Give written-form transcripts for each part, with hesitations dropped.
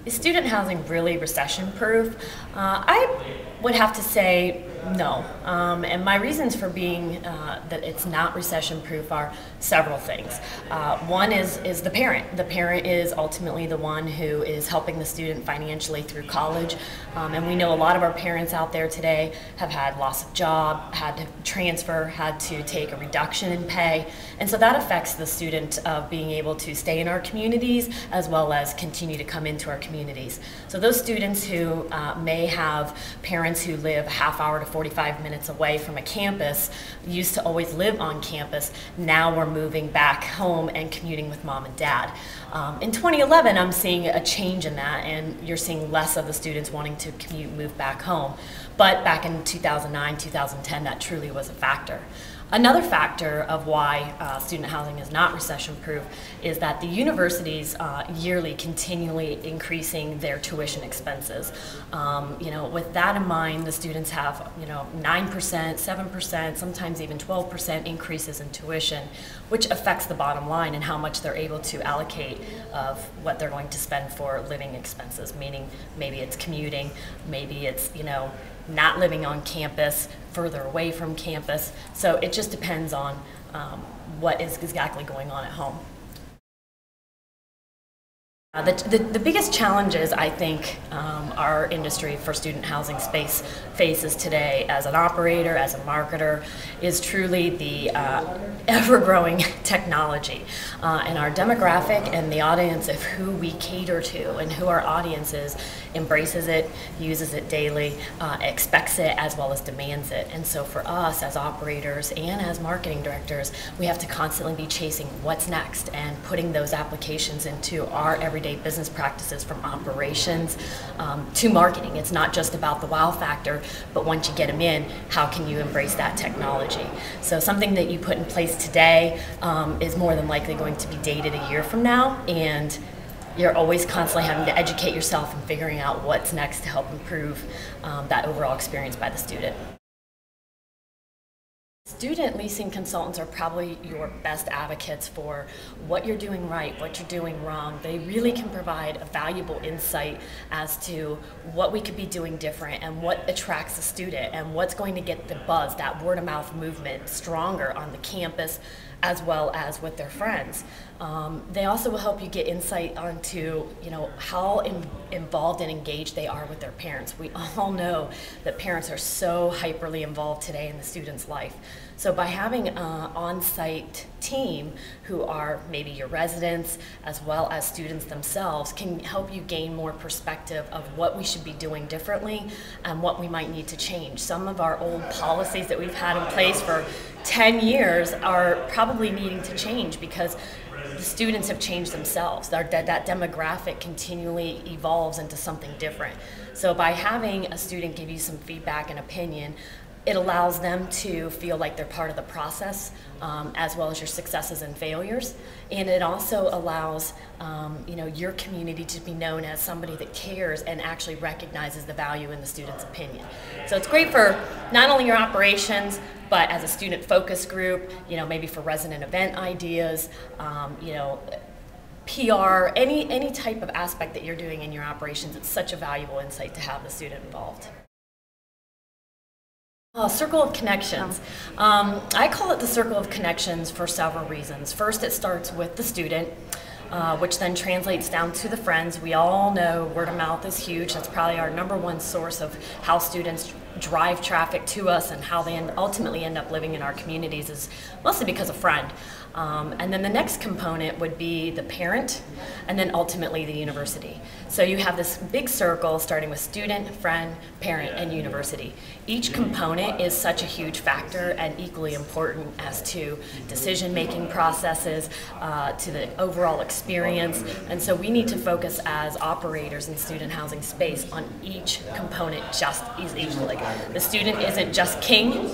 Is student housing really recession-proof? I would have to say no. And my reasons for being that it's not recession-proof are several things. One is the parent. The parent is ultimately the one who is helping the student financially through college. And we know a lot of our parents out there today have had loss of job, had to transfer, had to take a reduction in pay. And so that affects the student of being able to stay in our communities as well as continue to come into our communities. So those students who may have parents who live a half hour to 45 minutes away from a campus, used to always live on campus, now we're moving back home and commuting with mom and dad. In 2011, I'm seeing a change in that, and you're seeing less of the students wanting to commute, move back home. But back in 2009, 2010, that truly was a factor. Another factor of why student housing is not recession-proof is that the universities yearly continually increasing their tuition expenses. With that in mind, the students have 9%, 7%, sometimes even 12% increases in tuition, which affects the bottom line and how much they're able to allocate of what they're going to spend for living expenses. Meaning, maybe it's commuting, maybe it's not living on campus, further away from campus. So it just depends on what is exactly going on at home. The biggest challenges I think our industry for student housing space faces today as an operator, as a marketer, is truly the ever-growing technology. And our demographic and the audience of who we cater to and who our audience is embraces it, uses it daily, expects it as well as demands it. And so for us as operators and as marketing directors, we have to constantly be chasing what's next and putting those applications into our everyday business practices, from operations to marketing. It's not just about the wow factor, but once you get them in, how can you embrace that technology? So something that you put in place today is more than likely going to be dated a year from now, and you're always constantly having to educate yourself and figuring out what's next to help improve that overall experience by the student. Student leasing consultants are probably your best advocates for what you're doing right, what you're doing wrong. They really can provide a valuable insight as to what we could be doing different and what attracts a student and what's going to get the buzz, that word of mouth movement, stronger on the campus as well as with their friends. They also will help you get insight onto how involved and engaged they are with their parents. We all know that parents are so hyperly involved today in the student's life. So by having an on-site team who are maybe your residents as well as students themselves can help you gain more perspective of what we should be doing differently and what we might need to change. Some of our old policies that we've had in place for 10 years are probably needing to change because the students have changed themselves. That demographic continually evolves into something different. So by having a student give you some feedback and opinion, it allows them to feel like they're part of the process, as well as your successes and failures. And it also allows your community to be known as somebody that cares and actually recognizes the value in the student's opinion. So it's great for not only your operations, but as a student focus group, maybe for resident event ideas, PR, any type of aspect that you're doing in your operations. It's such a valuable insight to have the student involved. Circle of connections. I call it the circle of connections for several reasons. First, it starts with the student, which then translates down to the friends. We all know word of mouth is huge. That's probably our #1 source of how students drive traffic to us and how they ultimately end up living in our communities, is mostly because of friend. And then the next component would be the parent, and then ultimately the university. So you have this big circle starting with student, friend, parent, and university. Each component is such a huge factor and equally important as to decision-making processes, to the overall experience. And so we need to focus as operators in student housing space on each component just as equally. The student isn't just king.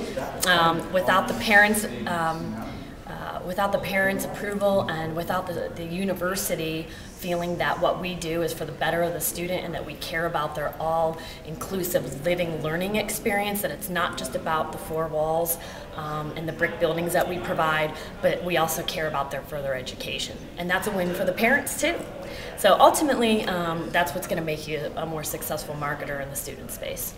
Without the parents' approval and without the university feeling that what we do is for the better of the student and that we care about their all-inclusive living learning experience, that it's not just about the four walls and the brick buildings that we provide, but we also care about their further education. And that's a win for the parents too. So ultimately, that's what's going to make you a more successful marketer in the student space.